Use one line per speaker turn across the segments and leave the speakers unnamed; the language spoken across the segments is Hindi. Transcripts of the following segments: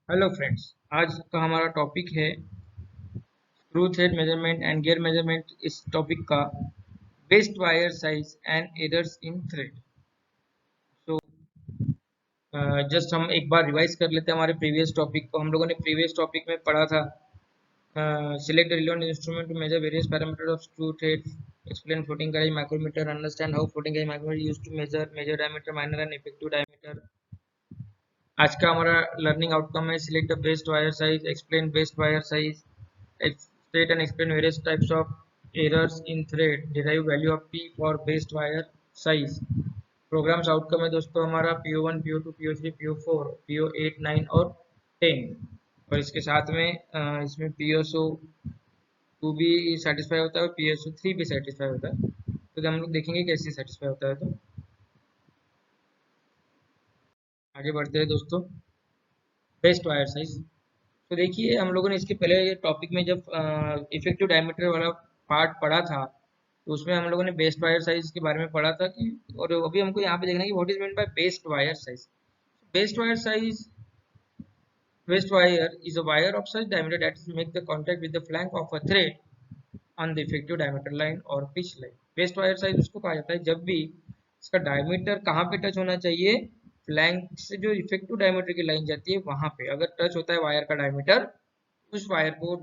Hello friends. आज का हमारा टॉपिक है screw thread measurement and gear measurement. इस टॉपिक का best wire size and errors in thread. So just हम एक बार रिवाइज कर लेते हैं हमारे प्रीवियस टॉपिक को। हम लोगों ने प्रीवियस टॉपिक में पढ़ा था select the relevant instrument to measure various parameters of screw threads, explain floating gauge micrometer, understand how floating gauge micrometer is used to measure diameter, minor and effective diameter। आज का हमारा लर्निंग आउटकम है select the best wire size, explain best wire size, state and explain various types of errors in thread, derive value of P for best wire size। Programmes outcome है दोस्तों हमारा PO1, PO2, PO3, PO4, PO8, 9 और 10। और इसके साथ में इसमें PSO2 भी सेटिस्फाई होता है और PSO3 भी सेटिस्फाई होता है। तो हम लोग देखेंगे कैसे सेटिस्फाई होता है। तो आगे बढ़ते हैं दोस्तों। Best wire size. तो देखिए हम लोगों ने इसके पहले टॉपिक में जब इफेक्टिव डायमीटर वाला पार्ट पढ़ा था तो उसमें हम लोगों ने बेस्ट वायर साइज के बारे में पढ़ा था कि, और अभी हमको यहाँ पे देखना है कि what is mean by best wire size. Best wire size, best wire is a wire of such diameter that make the contact with the flank of a thread on the effective diameter line और pitch line. Best wire size उसको कहा जाता है जब भी इसका डायमीटर कहाँ पे टच होना चाहिए, फ्लैंक से जो इफेक्टिव डायमीटर की लाइन जाती है वहां पे अगर टच होता है वायर का डायमीटर, उस वायर को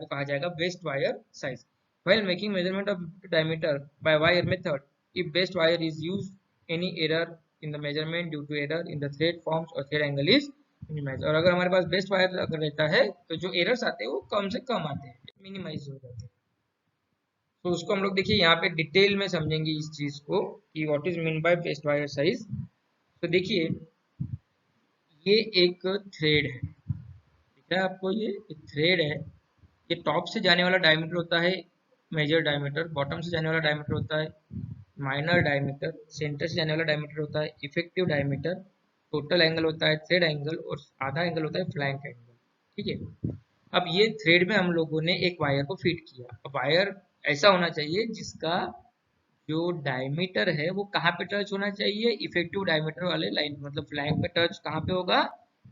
कहा जाएगा best wire size. While making measurement of diameter by wire method, if best wire is used, any error in the measurement due to error in the thread forms or thread angle is minimized। और अगर हमारे पास बेस्ट वायर अगर रहता है तो जो एरर्स आते हैं वो कम से कम आते हैं, मिनिमाइज हो जाते हैं। तो उसको हम लोग देखिए यहाँ पे डिटेल में समझेंगे इस चीज को कि what is mean by best wire size. तो देखिए ये एक थ्रेड है, दिख रहा है आपको, ये एक थ्रेड है। ये टॉप से जाने वाला डायमीटर होता है मेजर डायमीटर, बॉटम से जाने वाला डायमीटर होता है माइनर डायमीटर, सेंटर से जाने वाला डायमीटर होता है इफेक्टिव डायमीटर, टोटल एंगल होता है थ्रेड एंगल और आधा एंगल होता है फ्लैंक एंगल। ठीक है। अब ये थ्रेड में हम लोगों ने एक वायर को फिट किया। अब वायर ऐसा होना चाहिए जिसका जो डायमीटर है वो कहाँ पे टच होना चाहिए, इफेक्टिव डायमीटर वाले लाइन, मतलब फ्लैंक पे टच कहाँ पे होगा,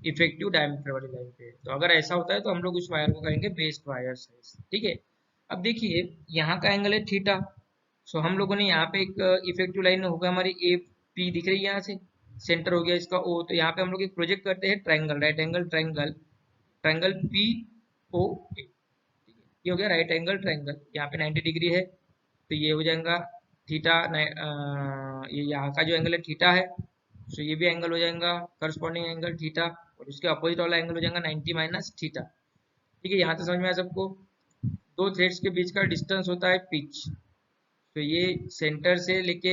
इफेक्टिव डायमीटर वाली लाइन पे। तो अगर ऐसा होता है तो हम लोग उस वायर को कहेंगे बेस्ट वायर साइज। ठीक है। अब देखिए यहाँ का एंगल है थीटा। सो हम लोगों ने यहाँ पे एक इफेक्टिव लाइन होगा हमारी ए पी दिख रही है यहाँ से, सेंटर हो गया इसका ओ। तो यहाँ पे हम लोग एक प्रोजेक्ट करते हैं triangle, right angle triangle, triangle P O A. ये हो गया राइट एंगल ट्रायंगल, यहाँ पे 90 डिग्री है तो ये हो जाएगा थीटा। ये यहाँ का जो एंगल है थीटा है, तो ये भी एंगल हो जाएगा करस्पॉन्डिंग एंगल थीटा, और इसके अपोजिट वाला एंगल हो जाएगा 90 माइनस थीटा। ठीक है, यहाँ तक समझ में आया सबको। दो थ्रेड्स के बीच का डिस्टेंस होता है पिच। तो ये सेंटर से लेके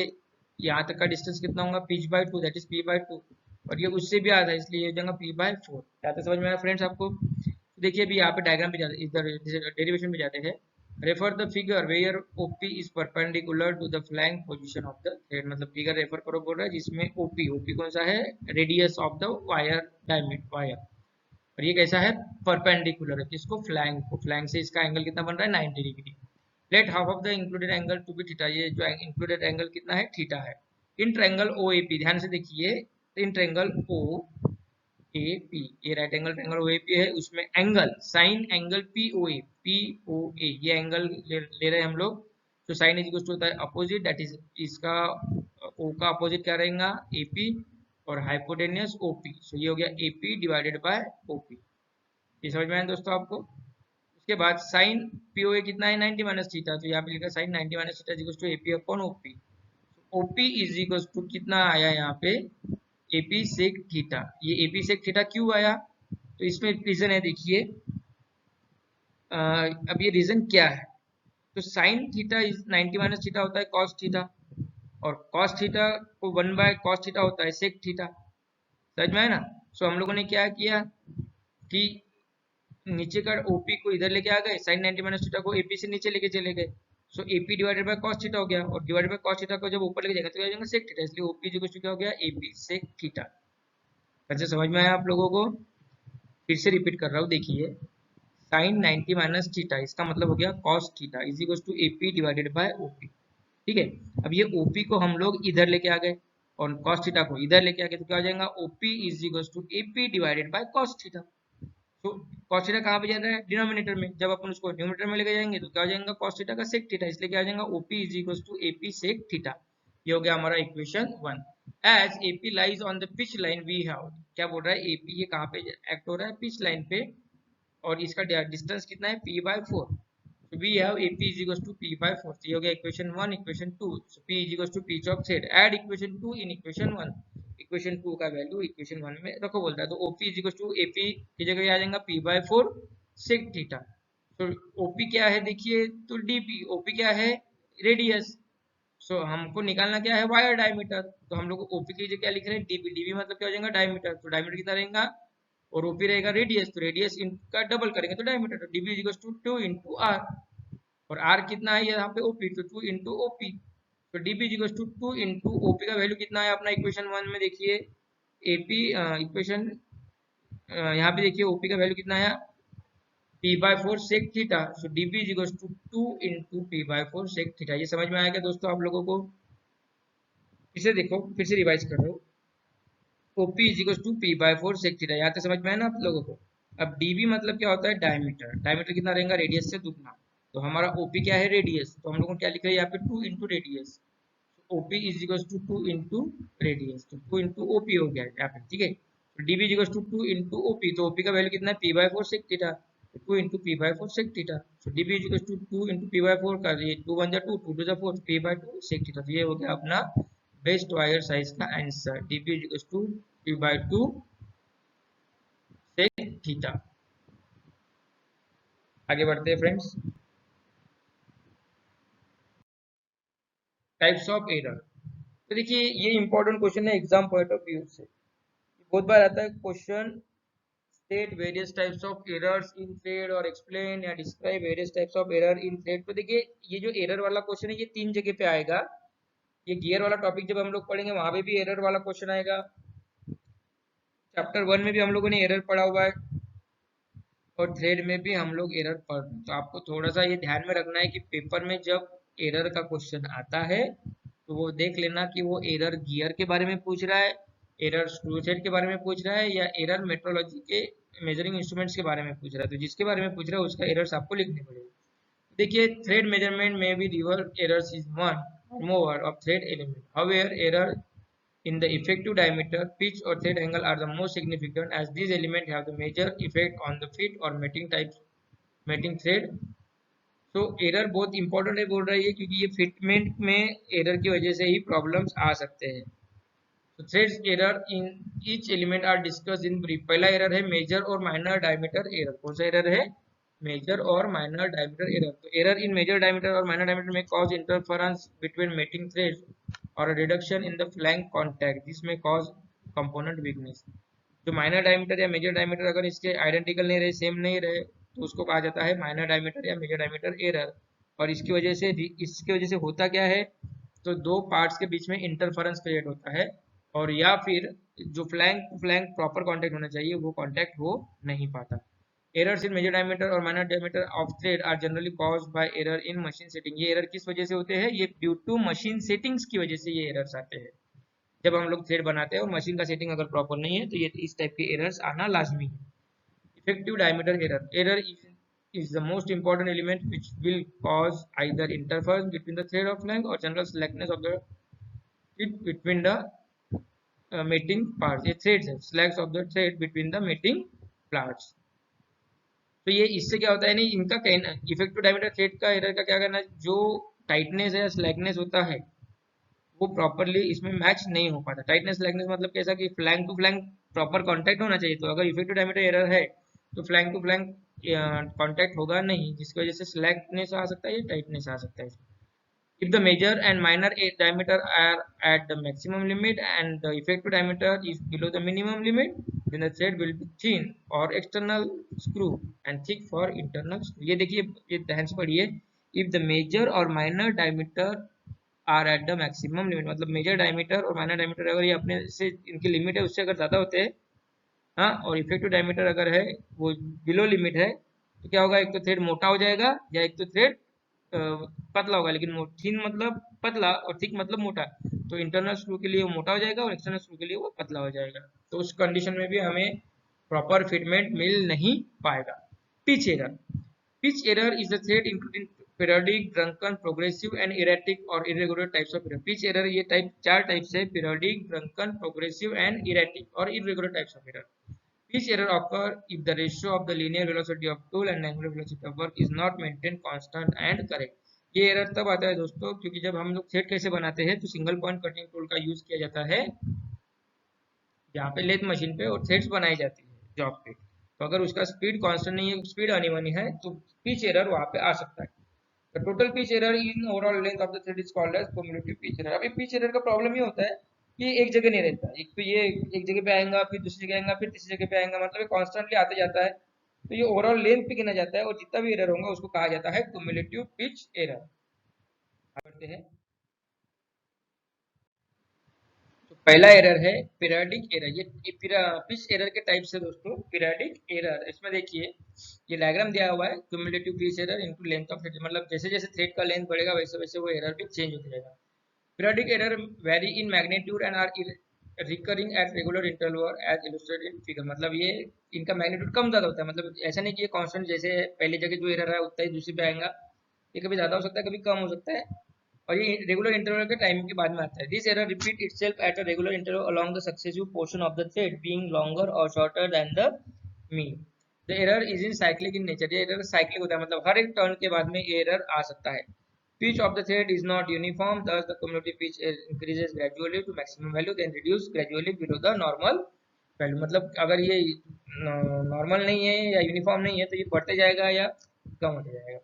यहाँ तक का डिस्टेंस कितना होगा, pitch by 2, that is P by 2। और ये उससे भी आधा है इसलिए ये हो जाएगा पी बाय 4। यहाँ तक समझ में आया फ्रेंड्स आपको। तो देखिए अभी यहाँ पे डायग्राम पे जाते, इधर डेरिवेशन पे जाते हैं। Refer the figure where OP is perpendicular to the flank position of the thread. मतलब फिगर रेफर करो बोल रहा है जिसमें ओपी, ओपी कौन सा है, radius of the wire diameter wire, और ये कैसा है, परपेंडिकुलर है किसको, फ्लैंक को। फ्लैंक से इसका एंगल कितना बन रहा है, 90 degree. Let half of the included angle to be theta. ये जो इंक्लूडेड एंगल कितना है, थीटा है। इन ट्रायंगल ओ ए पी, ध्यान से देखिए, in triangle O A P, ये right angle triangle O A P है, उसमें angle sine angle P O A, P O A ये एंगल ले रहे हैं हम लोग। तो साइन इज इक्वल टू होता है अपोजिट, दैट इज इसका ओ का अपोजिट क्या रहेगा, ए पी, और हाइपोटेनियस ओ पी। सो ये हो गया A P divided by O P. ये समझ में आया दोस्तों आपको। उसके बाद साइन पीओए कितना है, 90 माइनस थीटा। तो यहाँ पे लिखा sine 90 minus theta equals to AP upon OP. OP is equals to कितना आया यहाँ पे, एपी सेक थीटा। ये एपी सेक थीटा क्यों आया, तो इसमें रीजन है देखिए। अब ये रीजन क्या है, तो sign theta is 90 minus theta होता है कॉस थीटा, और कॉस थीटा को 1 बाय कॉस थीटा होता है सेक थीटा। समझ में है ना। सो हम लोगों ने क्या किया कि नीचे का ओपी को इधर लेके आ गए, साइन 90 माइनस थीटा को एपी से नीचे लेके चले गए। So AP divided by cos theta हो गया, और डिवाइडेड बाय कॉस थीटा को जब ऊपर लेके जाएगा तो क्या हो जाएगा, सेक थीटा। इसलिए ओपी जो कुछ क्या हो गया, एपी सेक थीटा। अच्छा समझ में आया आप लोगों को। फिर से रिपीट कर रहा हूँ, देखिए साइन 90 माइनस थीटा इसका मतलब हो गया cos theta is equal to AP divided by OP. ठीक है। अब ये ओपी को हम लोग इधर लेके आ गए, और cos थीटा को इधर लेके आके तो क्या हो जाएगा, OP is equal to AP divided by cos theta. तो cos थीटा कहाँ पे जा रहा है, डिनोमिनेटर में, जब अपन उसको न्यूमरेटर में लेके जाएंगे तो क्या हो जाएगा, cos थीटा का sec थीटा, इसलिए क्या हो जाएगा, OP is equal to AP sec theta. ये हो गया हमारा equation 1। As AP lies on the pitch line we have, क्या बोल रहा है, AP ये कहाँ पे एक्ट हो रहा है, पिच लाइन पे, और इसका डिस्टेंस कितना है, p/4। So we have AP is equals to p/4। So ये हो गया equation 1। Equation 2, so P is equals to pitch of thread। Add equation 2 in equation 1। Equation 2 का वैल्यू इक्वेशन 1 में रखो बोलता है, तो OP is equals to AP की जगह आ जाएगा p/4 sec थीटा। तो OP क्या है देखिए, तो DP, OP क्या है, रेडियस। सो हमको निकालना क्या है, वायर डायमीटर, तो हम लोग OP की जगह क्या लिख रहे हैं, DP। DP मतलब क्या हो जाएगा, डायमीटर। तो डायमीटर कितना रहेगा, और OP रहेगा रेडियस, तो रेडियस इनका डबल करेंगे तो डायमीटर, तो DP is equal to 2 into R। और R कितना है यहाँ पे, OP, तो 2 इंटू OP। तो DP is equal to 2 into OP का वैल्यू कितना है अपना इक्वेशन 1 में देखिए, AP इक्वेशन यहाँ पे देखिए OP का वैल्यू कितना है, p/4 sec theta. So DP is equal to 2 into p/4 sec theta. ये समझ में आया क्या दोस्तों आप लोगों को, इसे देखो फिर से रिवाइज कर रहे हो, OP is equal to p/4 sec theta, यहाँ तक समझ में आया ना आप लोगों को। अब DB मतलब क्या होता है, डायमीटर। डायमीटर कितना रहेगा, रेडियस से दुगना। तो हमारा OP क्या है, रेडियस, तो हम लोग क्या लिख रहे हैं यहाँ पे, 2 into radius. OP is equal to 2 into radius, तो 2 इंटू OP हो गया यहाँ पे, ठीक है। तो DB is equal to 2 into OP, तो OP का वैल्यू कितना है, p/4 sec theta, 2 into p/4 sec theta. तो DB is equal to 2 into p/4 का, ये 2 1 जा 2, 2 2 जा 4, p/2 sec थीटा। तो ये हो गया अपना बेस्ट वायर साइज का answer, DB is equal to p/2 sec theta. आगे बढ़ते हैं फ्रेंड्स, टाइप्स ऑफ एरर। तो देखिए ये इंपॉर्टेंट क्वेश्चन है एग्जाम पॉइंट ऑफ व्यू से, बहुत बार आता है question, state various types of errors in thread और एक्सप्लेन या describe various types of error in thread. तो देखिए ये जो एरर वाला क्वेश्चन है ये 3 जगह पे आएगा। ये गियर वाला टॉपिक जब हम लोग पढ़ेंगे वहां पे भी एरर वाला क्वेश्चन आएगा, चैप्टर 1 में भी हम लोगों ने एरर पढ़ा हुआ है, और थ्रेड में भी हम लोग एरर पढ़ रहे हैं। तो आपको थोड़ा सा ये ध्यान में रखना है कि पेपर में जब एरर का क्वेश्चन आता है तो वो देख लेना कि वो एरर गियर के बारे में पूछ रहा है, एरर स्क्रू थ्रेड के बारे में पूछ रहा है, या एरर मेट्रोलॉजी के मेजरिंग इंस्ट्रूमेंट्स के बारे में पूछ रहा है। तो जिसके बारे में पूछ रहा है उसका एरर्स आपको लिखने पड़ेगा। देखिए थ्रेड मेजरमेंट में भी रिवर एरर्स इज वन और more of thread element, however error in the effective diameter, pitch or thread angle are the most significant as these elements have the major effect on the fit or mating types, mating thread। तो एरर बहुत इंपॉर्टेंट है बोल रही है क्योंकि ये फिटमेंट में एरर की वजह से ही प्रॉब्लम्स आ सकते हैं। तो threads error in each element are discuss in brief. पहला एरर है मेजर और माइनर डायमीटर एरर। कौन सा एरर है, मेजर और माइनर डायमीटर एरर। तो एरर इन मेजर डायमीटर और माइनर डायमीटर में cause interference between mating threads और reduction in the flank contact, this में कॉज कंपोनेंट वीकनेस। जो माइनर डायमीटर या मेजर डायमीटर अगर इसके आइडेंटिकल नहीं रहे, सेम नहीं रहे, तो उसको कहा जाता है माइनर डायमीटर या मेजर डायमीटर एरर। और इसकी वजह से होता क्या है, तो दो पार्ट्स के बीच में इंटरफेरेंस क्रिएट होता है, और या फिर जो flank to flank proper contact होना चाहिए वो कांटेक्ट हो नहीं पाता। एरर्स इन मेजर डायमीटर और minor diameter of thread are generally caused by error in machine setting. ये एरर किस वजह से होते हैं, ये ड्यू टू मशीन सेटिंग्स की वजह से ये एरर्स आते हैं। जब हम लोग थ्रेड बनाते हैं और मशीन का सेटिंग अगर प्रॉपर नहीं है तो ये इस टाइप के एरर्स आना लाजमी है। Effective diameter error, error is the most important element which will cause either interference between the thread of length or general slackness of the it between the mating parts। ये threads है, slacks of the thread between the mating parts। तो ये इससे क्या होता है, नहीं इनका कहना, इफेक्टिव डायमीटर थ्रेड का एरर का क्या करना है, जो टाइटनेस है या स्लैकनेस होता है वो प्रॉपरली इसमें मैच नहीं हो पाता। टाइटनेस स्लैकनेस मतलब कैसा कि flank to flank proper contact होना चाहिए, तो अगर इफेक्टिव डायमीटर एरर है तो फ्लैंक टू फ्लैंक कांटेक्ट होगा नहीं, जिसकी वजह से स्लैकनेस आ सकता है या टाइटनेस आ सकता है। If the major and minor diameter are at the maximum limit and the effective diameter is below the minimum limit, then the thread will be thin or external screw and thick for internal screw। ये देखिए, ये ध्यान से पढ़िए, if the major or minor diameter are at the maximum limit, मतलब मेजर डायमीटर और माइनर डायमीटर अगर ये अपने से इनकी लिमिट है उससे अगर ज़्यादा होते हैं, हाँ, और इफेक्टिव डायमीटर अगर है वो बिलो लिमिट है, तो क्या होगा, एक तो थ्रेड मोटा हो जाएगा या एक तो थ्रेड पतला होगा, लेकिन थिन मतलब पतला और थिक मतलब मोटा। तो इंटरनल स्क्रू के लिए वो मोटा हो जाएगा और एक्सटर्नल स्क्रू के लिए वो पतला हो जाएगा। तो उस कंडीशन में भी हमें प्रॉपर फिटमेंट मिल नहीं पाएगा। Pitch error. Pitch error is the thread including periodic, drunken, progressive and erratic और irregular types of error. Pitch error ये टाइप 4 टाइप्स है: periodic, drunken, progressive and erratic और irregular types of error. Each error occurs if the ratio of the linear velocity of tool and angular velocity of work is not maintained constant and correct। ये एरर तब आता है दोस्तों क्योंकि जब हम लोग थ्रेड कैसे बनाते हैं तो सिंगल पॉइंट कटिंग टूल का यूज किया जाता है जहाँ पे लेथ मशीन पे और थ्रेड्स बनाई जाती है जॉब पे। तो अगर उसका स्पीड कांस्टेंट नहीं है, स्पीड अनइवन है, तो पिच एरर वहाँ पे आ सकता है। The total pitch error in overall length of the thread is called as cumulative pitch error। अभी pitch error का प्रॉब्लम ये होता है कि एक जगह नहीं रहता, एक तो ये एक जगह पे आएगा, फिर दूसरी जगह आएगा, फिर तीसरी जगह पे आएगा, मतलब ये कॉन्स्टेंटली आते जाता है। तो ये ओवरऑल लेंथ पे गिना जाता है और जितना भी एरर होगा उसको कहा जाता है क्युमुलेटिव पिच एरर। करते हैं। तो पहला एरर है पीरियोडिक एरर। ये पिच एरर के टाइप से दोस्तों पीरियोडिक एरर। इसमें देखिए ये डायग्राम दिया हुआ है, cumulative pitch error into length of thread, मतलब जैसे जैसे थ्रेड का लेंथ बढ़ेगा वैसे वैसे वो एरर भी चेंज होता जाएगा। Periodic error vary in magnitude and are recurring at regular interval as illustrated in figure। मतलब ये इनका मैग्नीट्यूड कम ज्यादा होता है, मतलब ऐसा नहीं कि ये कांस्टेंट जैसे पहली जगह जो एरर है उतना ही दूसरी पे आएगा। ये कभी ज्यादा हो सकता है, कभी कम हो सकता है और ये रेगुलर इंटरवल के टाइम के बाद में आता है। This error repeat itself at a regular interval along the successive portion of the thread being longer और shorter than the mean. The error is in cyclic in nature. ये एरर साइक्लिक होता है, मतलब हर एक टर्न के बाद में एरर आ सकता है। Pitch of the thread is not uniform, thus the cumulative pitch increases gradually to maximum value, then reduce gradually below the normal value। मतलब अगर ये नॉर्मल नहीं है या यूनिफॉर्म नहीं है तो ये बढ़ते जाएगा या कम होते जाएगा।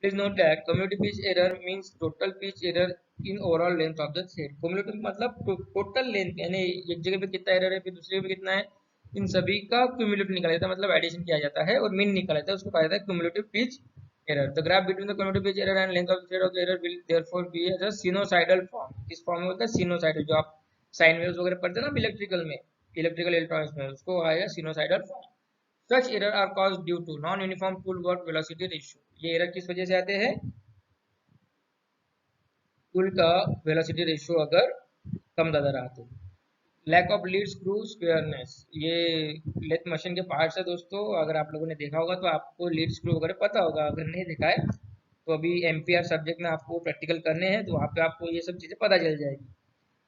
Please note that cumulative pitch error means total pitch error in overall length of the thread। Cumulative मतलब टोटल लेंथ, यानी एक जगह पे कितना एरर है फिर दूसरी जगह पे कितना है, इन सभी का क्यूमुलेटिव निकाला जाता है, मतलब एडिशन किया जाता है और मीन निकाला जाता है, उसको कहा जाता है cumulative pitch error. The graph between the cumulative pitch error and length of the thread of the error will therefore be as a sinusoidal form. किस फॉर्म में होता है? सिनोसाइडल। जो आप साइन वेव्स वगैरह पढ़ते हैं ना इलेक्ट्रिकल में, इलेक्ट्रिकल इलेक्ट्रॉनिक्स में, उसको आएगा sinusoidal form. Such error are caused due to non-uniform tool work velocity ratio। ये एरर किस वजह से आते हैं? टूल का वेलोसिटी रेशियो अगर कम ज्यादा रहा तो। Lack of lead screw squareness. ये लेथ मशीन के पार्ट्स है दोस्तों, अगर आप लोगों ने देखा होगा तो आपको लीड स्क्रू वगैरह पता होगा, अगर नहीं देखा है तो अभी एमपीआर सब्जेक्ट में आपको प्रैक्टिकल करने हैं तो वहाँ पे आपको ये सब चीजें पता चल जाएगी।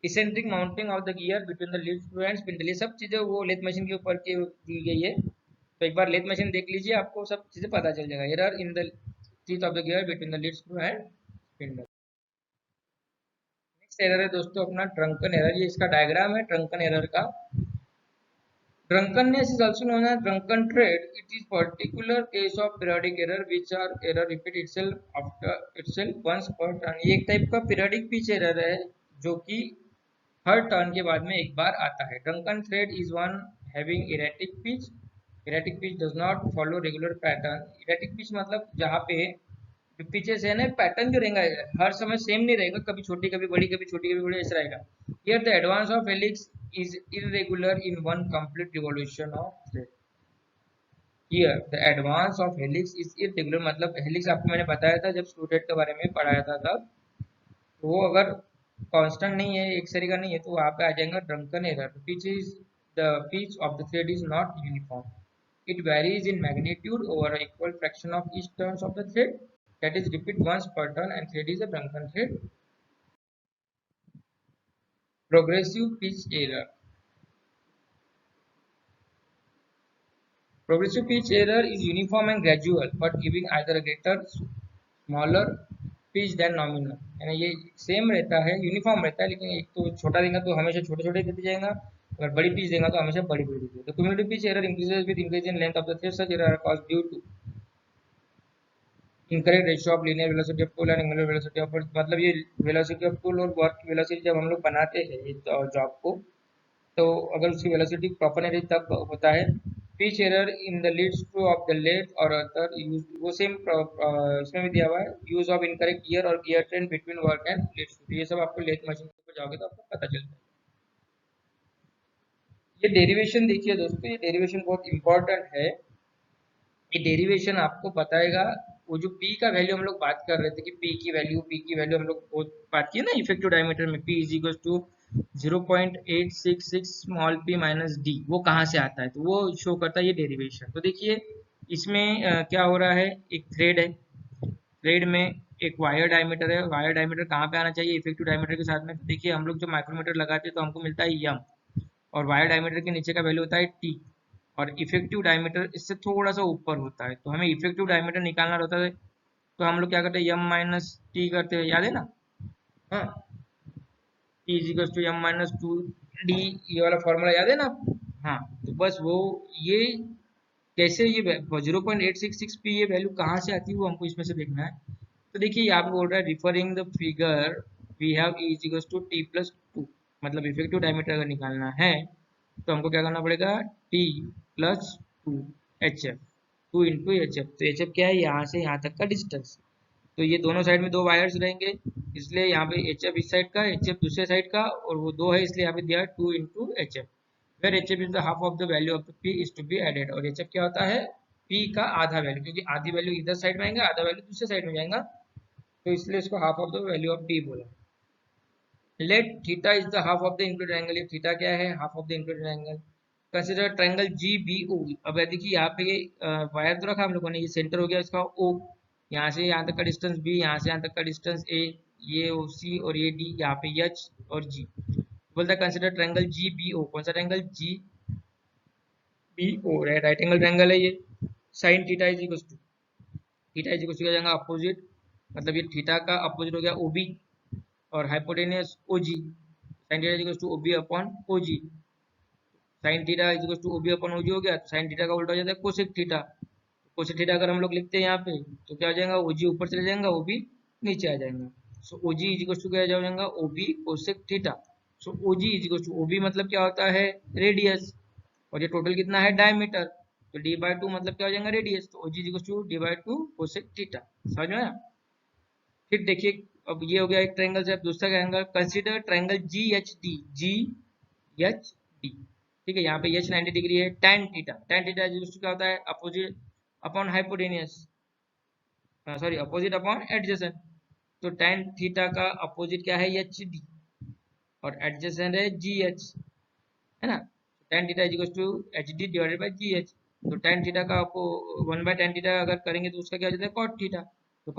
Eccentric mounting of the gear between the lead screw and spindle, ये सब चीजें वो लेथ मशीन के ऊपर की दी गई है। तो एक बार लेथ मशीन देख लीजिए, आपको सब चीजें पता चल जाएगा। Error in the teeth of the gear between the lead screw and spindle. Next error है दोस्तों अपना ड्रंकन एरर। ये इसका डायग्राम है ड्रंकन एरर का। Drunkenness is also known as drunken trade। It is particular case of periodic error which are error repeat itself after itself once per turn। ये एक टाइप का periodic pitch error है जो कि हर टर्न के बाद में एक बार आता है। Drunken thread is one having erratic pitch। Erratic pitch does not follow regular pattern। Erratic pitch मतलब जहाँ पे पीछे से है ना पैटर्न जो रहेगा हर समय सेम नहीं रहेगा, कभी छोटी कभी बड़ी, कभी छोटी कभी बड़ी, ऐसा रहेगा। Here the advance of helix is irregular in one complete revolution of thread। Here the advance of helix is irregular, मतलब helix आपको मैंने बताया था जब स्क्रू थ्रेड के बारे में पढ़ाया था तब, तो वो अगर कांस्टेंट नहीं है, एक सरी का नहीं है, तो वहाँ पे आ जाएगा drunken error. Pitch is the pitch of the thread is not uniform. It varies in magnitude over an equal fraction of each turns of the thread, that is repeat once per turn, and thread is a drunken thread। Progressive pitch error। Progressive pitch error is uniform and gradual but giving either a greater smaller pitch than nominal। यानी ये सेम रहता है, यूनिफॉर्म रहता है, लेकिन एक तो छोटा देगा तो हमेशा छोटे छोटे देते जाएगा, अगर बड़ी पिच देगा तो हमेशा बड़ी बड़ी देगा। तो cumulative pitch error increases with increase in length of the thread। Such error are caused due to incorrect ratio of linear velocity of tool and angular velocity of work। मतलब ये velocity of tool और work velocity जब हम लोग बनाते हैं इस जॉब को, तो अगर उसकी वेलोसिटी प्रॉपर नहीं रहती तब होता है। Pitch error in the lead screw of the lathe और अदर यूज, वो सेम इसमें भी दिया हुआ है। यूज ऑफ इनकरेक्ट गियर और gear train between work and lead screw, ये सब आपको लेथ मशीन के ऊपर जाओगे तो आपको पता चलता है। ये डेरिवेशन देखिए दोस्तों, ये डेरिवेशन बहुत इंपॉर्टेंट है। ये डेरिवेशन आपको बताएगा वो जो पी का वैल्यू हम लोग बात कर रहे थे कि पी की वैल्यू हम लोग बात की ना इफेक्टिव डायमीटर में, P is equal to 0.866 small P minus D, वो कहाँ से आता है, तो वो शो करता है ये डेरिवेशन। तो देखिए इसमें क्या हो रहा है, एक थ्रेड है, थ्रेड में एक वायर डायमीटर है, वायर डायमीटर कहाँ पे आना चाहिए इफेक्टिव डायमीटर के साथ में, तो देखिए हम लोग जो माइक्रोमीटर लगाते हैं तो हमको मिलता है यम, और वायर डायमीटर के नीचे का वैल्यू होता है टी, और इफेक्टिव डायमीटर इससे थोड़ा सा ऊपर होता है। तो हमें इफेक्टिव डायमीटर निकालना रहता है तो हम लोग क्या करते हैं, यम माइनस टी करते हैं, याद है ना। हाँ, T is equal to M minus two D, ये वाला फॉर्मूला याद है ना आपको। हाँ, तो बस वो ये कैसे ये 0.866 पी ये वैल्यू कहाँ से आती है वो हमको इसमें से देखना है। तो देखिए यहाँ पे बोल रहा है referring the figure we have E is equal to T plus two, मतलब इफेक्टिव डायमीटर अगर निकालना है तो हमको क्या करना पड़ेगा, T plus two H F, two into H F. तो एच एफ क्या है, यहाँ से यहाँ तक का डिस्टेंस। तो ये दोनों साइड में दो वायर्स रहेंगे, इसलिए यहाँ पे एच एफ इस साइड का, एच एफ दूसरे साइड का, और वो दो है इसलिए यहाँ पे दिया two into H F. Where H F is the half of the value of the P is to be added, और एच एफ क्या होता है, पी का आधा वैल्यू, क्योंकि आधी वैल्यू इधर साइड में आएंगे, आधा वैल्यू दूसरे साइड में जाएगा, तो इसलिए इसको half of the value of D बोला। Let theta is the half of the included angle, ये थीटा क्या है, half of the included angle. Consider triangle G B O, अब देखिए यहाँ पे वायर तो रखा हम लोगों ने, ये सेंटर हो गया इसका ओ, यहाँ से यहाँ तक का डिस्टेंस बी, यहाँ से यहाँ तक का डिस्टेंस ए, ये ओ सी और ये डी, यहाँ पे एच और जी। बोलता है consider triangle G B O, कौन सा triangle, G B O, right angle triangle है ये। Sine theta is equal to, theta is equal to क्या जाएगा अपोजिट, मतलब ये थीटा का अपोजिट हो गया ओबी, और hypotenuse OG, sine theta is equal to OB upon OG. Sine theta is equal to OB upon OG हो गया, तो साइन थीटा का उल्टा हो जाता है कोसेक थीटा। कोसेक थीटा अगर हम लोग लिखते हैं यहाँ पे तो क्या हो जाएगा, ओजी ऊपर चले जाएगा, ओबी नीचे आ जाएगा। So OG is equal to क्या हो जाएगा, OB cosec theta. So OG is equal to OB मतलब क्या होता है, रेडियस, और ये टोटल कितना है, डायमीटर, तो डी बाई टू मतलब क्या हो जाएगा, रेडियस, तो OG is equal to D by two cosec theta. समझ में आया। फिर देखिए अब ये हो गया एक ट्रायंगल से, अब दूसरा ट्रायंगल, कंसीडर ट्रायंगल जी एच डी, जी एच डी, ठीक है। यहाँ पे एच 90 डिग्री है, tan थीटा, tan थीटा क्या होता है, opposite upon hypotenuse, sorry opposite upon adjacent. तो tan थीटा का अपोजिट क्या है, एच डी, और एडजेसेंट है जी एच, है ना। tan theta is equal to H D divided by G H. तो tan थीटा का आपको 1/tan थीटा अगर करेंगे तो उसका क्या हो जाता है, cot थीटा। तो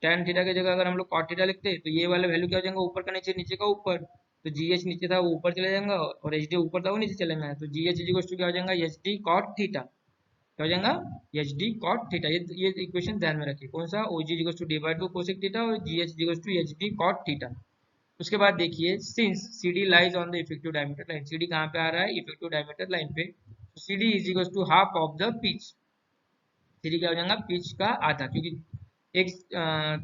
tan थीटा की जगह अगर हम लोग cot थीटा लिखते हैं तो ये वाला वैल्यू क्या हो जाएगा, ऊपर का नीचे, नीचे का ऊपर, तो जी एच नीचे था वो ऊपर चले जाएगा, और एच डी ऊपर था वो नीचे चले जाएगा, तो G H is equal to क्या हो जाएगा, एच डी cot थीटा, क्या हो जाएगा, एच डी cot थीटा। ये इक्वेशन ध्यान में रखिए, कौन सा, O G equal to D by two cosec theta, और G H equal to H D cot theta. उसके बाद देखिए since C D lies on the effective diameter line, C D कहाँ पे आ रहा है, इफेक्टिव डायमीटर लाइन पे, C D is equal to half of the pitch, C D क्या हो जाएगा, पिच का आधा, क्योंकि एक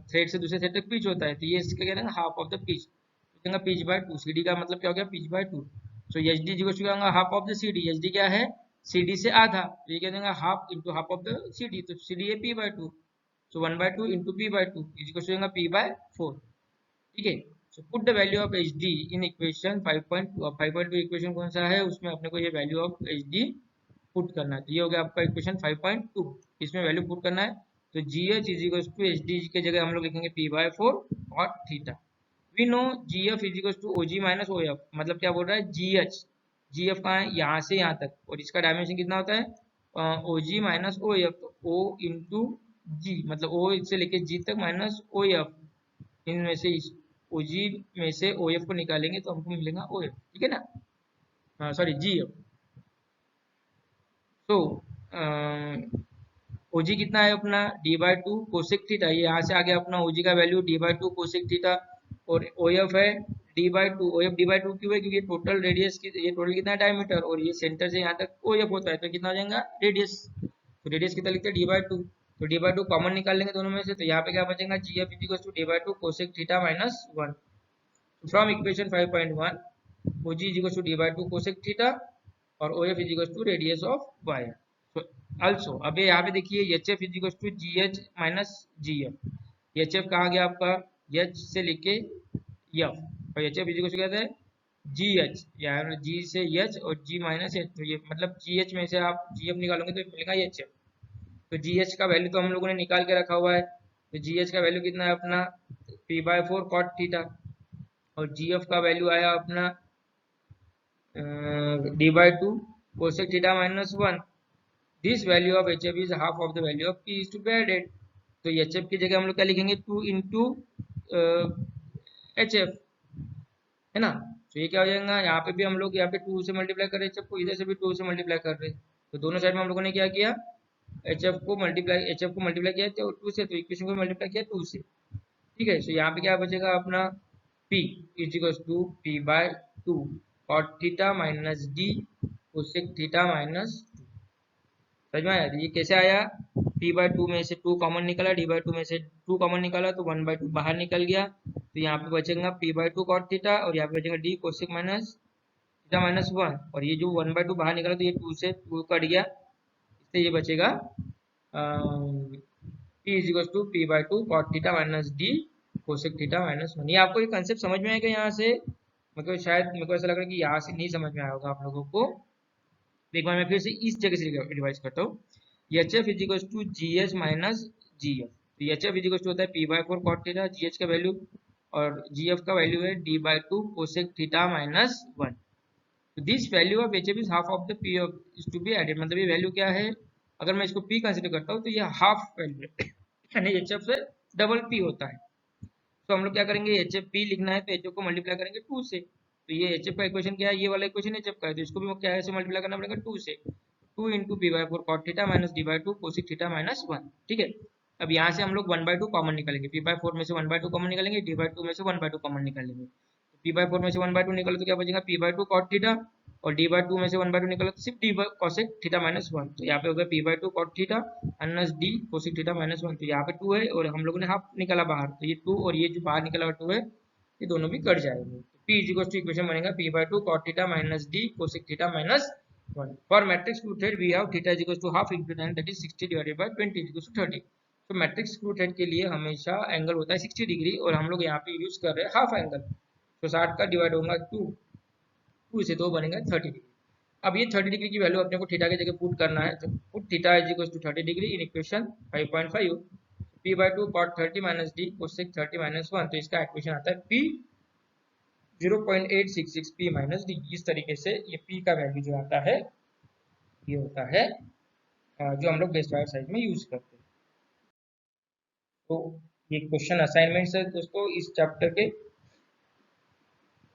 थ्रेड से दूसरे थ्रेड तक पिच होता है, तो ये इसका क्या रहेगा, half of the pitch, pitch by two, C D का मतलब क्या हो गया, pitch by two. So H D equal to क्या होगा, half of the C D, H D क्या है, सी डी से आधा, तो ये क्या देगा, half into half of the C D, तो सी डी है P by two, so 1/2 into P by two is equal to P by 4, ठीक है। So put the value of H D in equation 5.2, अब 5.2 इक्वेशन कौन सा है, उसमें अपने को ये value of H D put करना है, तो ये हो गया आपका इक्वेशन 5.2, इसमें वैल्यू पुट करना है। तो G H is equal to H D के जगह हम लोग लिखेंगे पी बाय 4 और theta. We know G F is equal to O G minus O F, मतलब क्या बोल रहा है, जी एच, जी एफ कहाँ है, यहाँ से यहाँ तक, और इसका डायमेंशन कितना होता है, ओ जी माइनस ओ एफ, तो ओ इंटू जी, मतलब ओ से लेके जी तक माइनस ओ एफ, इनमें से ओ जी में से ओ एफ को निकालेंगे तो हमको मिलेगा ओ एफ, ठीक है ना, सॉरी जी एफ। तो ओजी कितना है अपना, D by two cosec theta, ये यहाँ से आ गया अपना ओजी का value D by two cosec theta, और ओ एफ है D by two, O F D by two क्यों है, क्योंकि टोटल रेडियस की, ये टोटल कितना है डायमीटर, और ये सेंटर से यहाँ तक ओ एफ होता है, तो कितना हो जाएगा रेडियस, तो रेडियस कितना लिखते हैं डी बाई टू, तो डी बाई टू कॉमन निकाल लेंगे दोनों में से, तो यहाँ पे क्या बचेगा, G F is to D by two cosec theta minus 1, from equation 5.1 OG is to D by two cosec theta, और O F is to radius of wire. So also अब यहाँ पे देखिए H F is to G H minus G F, H F कहाँ गया आपका, एच से लेके एफ, और एच एफ इज क्या है, जी एच, यार जी से एच और जी माइनस एच, तो ये मतलब जी एच में से आप जी एफ निकालोगे तो मिलेगा एच एफ। तो GH का वैल्यू तो हम लोगों ने निकाल के रखा हुआ है, तो GH का वैल्यू कितना है अपना P/4 cot थीटा, और GF का वैल्यू आया अपना D/2 cosec theta minus 1। This value of HF is half of the value of P is to be added. तो HF की जगह हम लोग क्या लिखेंगे 2 इंटू HF, है ना। तो ये क्या हो जाएगा, यहाँ पे भी हम लोग यहाँ पे 2 से मल्टीप्लाई कर रहे हैं HF को, इधर से भी 2 से मल्टीप्लाई कर रहे हैं, तो दोनों साइड में हम लोगों ने क्या किया, HF को मल्टीप्लाई किया तो 2 से, तो इक्वेशन को मल्टीप्लाई किया 2 से, ठीक है। तो यहाँ पे क्या बचेगा अपना P is equal to P/2 cot theta minus D cosec theta minus, समझ में आया। ये कैसे आया, P/2 में से 2 कॉमन निकला, D/2 में से 2 कॉमन निकाला तो 1/2 बाहर निकल गया, तो यहाँ पे बचेगा P/2 cot थीटा, और यहाँ पे बचेगा D cosec minus theta minus 1, और ये जो 1/2 बाहर निकला तो ये 2 से 2 कट गया, इससे ये बचेगा P is equal to P/2 cot theta minus D cosec theta minus 1। ये आपको ये कंसेप्ट समझ में आएगा यहाँ से, मतलब शायद मेरे को ऐसा लग रहा है कि यहाँ से नहीं समझ में आया होगा आप लोगों को। एक बार मैं फिर से इस जगह से रिवाइज करता हूँ, H F is equal to G H minus G F. तो H F is equal to होता है P/4 cot theta, G H का वैल्यू और जी एफ का वैल्यू है D/2 cosec थीटा माइनस 1। तो this value of H F is half of the P is to be added, मतलब ये वैल्यू क्या है, अगर मैं इसको P कंसिडर करता हूँ तो ये हाफ वैल्यू है, यानी एच एफ से डबल P होता है। तो हम लोग क्या करेंगे, एच एफ पी लिखना है तो एच एफ को मल्टीप्लाई करेंगे 2 से, तो ये एच एफ का इक्वेशन क्या है, ये वाला इक्वेशन एच एफ का है, तो इसको भी क्या है, मल्टीप्लाई करना पड़ेगा 2 से, 2 into P/4 cot theta minus D/2 cosec theta minus 1, ठीक है। अब यहाँ से हम लोग 1/2 कॉमन निकालेंगे, P/4 में से 1/2 कॉमन निकालेंगे, D/2 में से 1/2 कॉमन निकालेंगे, तो P/4 में से 1/2 निकालो तो क्या बचेगा P/2 cot थीटा, और D/2 में से 1/2 निकालो तो सिर्फ D cosec थीटा माइनस 1, तो यहाँ पे हो गया P/2 cot theta minus D cosec theta minus 1। तो यहाँ पे 2 है और हम लोगों ने हाफ निकाला बाहर, तो ये 2 और ये जो बाहर निकला हुआ 2 है, ये दोनों भी कट जाएंगे। P is equal to equation बनेगा P/2 cot theta minus D cosec theta minus 1। For matrix screw thread we have theta is equal to half into tan, that is 60 divided by 20 is equal to 30। तो मैट्रिक्स स्क्रू थ्रेड के लिए हमेशा एंगल होता है 60 डिग्री, और हम लोग यहाँ पे यूज कर रहे हैं हाफ एंगल, तो 60 का डिवाइड होगा 2, 2 से 2 बनेगा 30 डिग्री। अब ये 30 डिग्री की वैल्यू अपने को थीटा की जगह पुट करना है, तो put theta is equal to 30 degree in equation 5.5, P/2 cot 30 minus D cosec 30 minus 1, तो इसका इक्वेशन आता है P 0.866 P माइनस D। इस तरीके से ये P का वैल्यू जो आता है ये होता है जो हम लोग बेस्ट वायर साइज में यूज करते हैं। तो ये क्वेश्चन असाइनमेंट्स है दोस्तों इस चैप्टर के,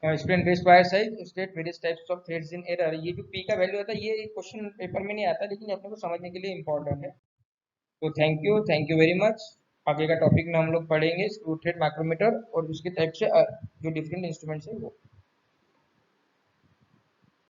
student based wire size state various types of threads in error. ये जो P का वैल्यू आता है ये क्वेश्चन पेपर में नहीं आता, लेकिन अपने को समझने के लिए इंपॉर्टेंट है। तो थैंक यू वेरी मच। आगे का टॉपिक में हम लोग पढ़ेंगे स्क्रू थ्रेड माइक्रोमीटर और उसके टाइप से जो डिफरेंट इंस्ट्रूमेंट्स है वो।